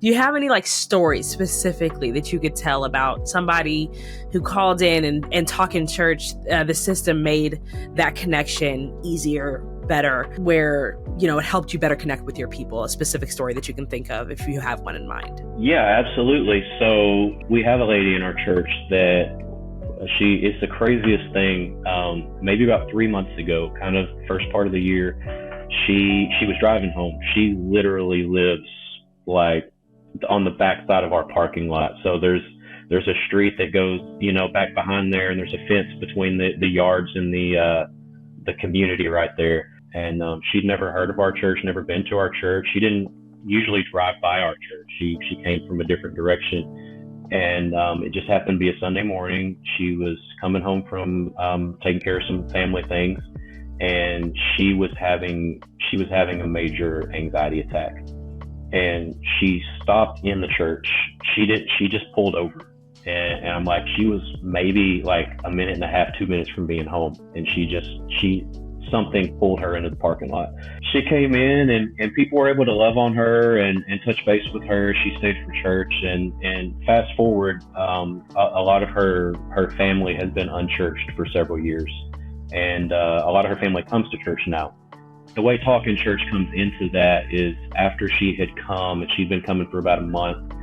Do you have any like stories specifically that you could tell about somebody who called in and Talk in Church, the system made that connection easier, better, where, it helped you better connect with your people? A specific story that you can think of if you have one in mind. Yeah, absolutely. So we have a lady in our church that it's the craziest thing. Maybe about 3 months ago, kind of first part of the year, she was driving home. She literally lives like on the back side of our parking lot. So there's a street that goes, back behind there, and there's a fence between the yards and the community right there. And she'd never heard of our church, never been to our church. She didn't usually drive by our church. She came from a different direction. And it just happened to be a Sunday morning. She was coming home from taking care of some family things, and she was having a major anxiety attack. And she stopped in the church. She just pulled over. And I'm like, she was maybe like a minute and a half, 2 minutes from being home. And something pulled her into the parking lot. She came in, and people were able to love on her and touch base with her. She stayed for church, and fast forward, a lot of her family has been unchurched for several years. And a lot of her family comes to church now. The way Talk in Church comes into that is after she had come, and she'd been coming for about a month,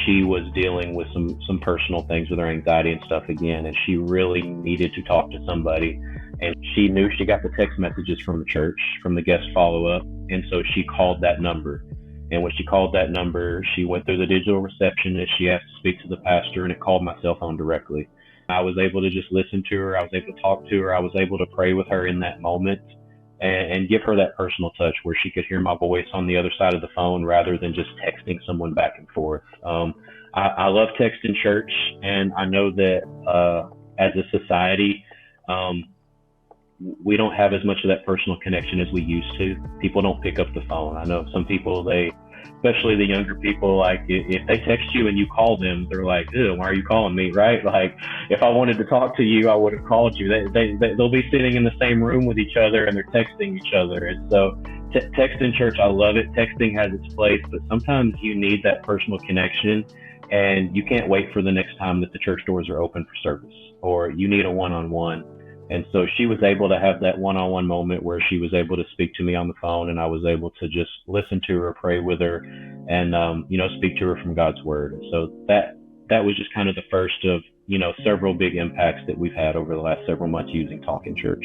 she was dealing with some personal things with her anxiety and stuff again, and she really needed to talk to somebody. And she knew she got the text messages from the church, from the guest follow-up, and so she called that number. And when she called that number, she went through the digital receptionist. She asked to speak to the pastor, and it called my cell phone directly. I was able to just listen to her. I was able to talk to her. I was able to pray with her in that moment and give her that personal touch where she could hear my voice on the other side of the phone rather than just texting someone back and forth. I love text in church, and I know that as a society, we don't have as much of that personal connection as we used to. People don't pick up the phone. I know some people, especially the younger people, like if they text you and you call them, they're like, ew, why are you calling me, right? Like if I wanted to talk to you, I would have called you. They'll be sitting in the same room with each other and they're texting each other. And so text in church, I love it. Texting has its place, but sometimes you need that personal connection, and you can't wait for the next time that the church doors are open for service, or you need a one-on-one. And so she was able to have that one-on-one moment where she was able to speak to me on the phone, and I was able to just listen to her, pray with her, and, speak to her from God's word. And so that was just kind of the first of, several big impacts that we've had over the last several months using Talk in Church.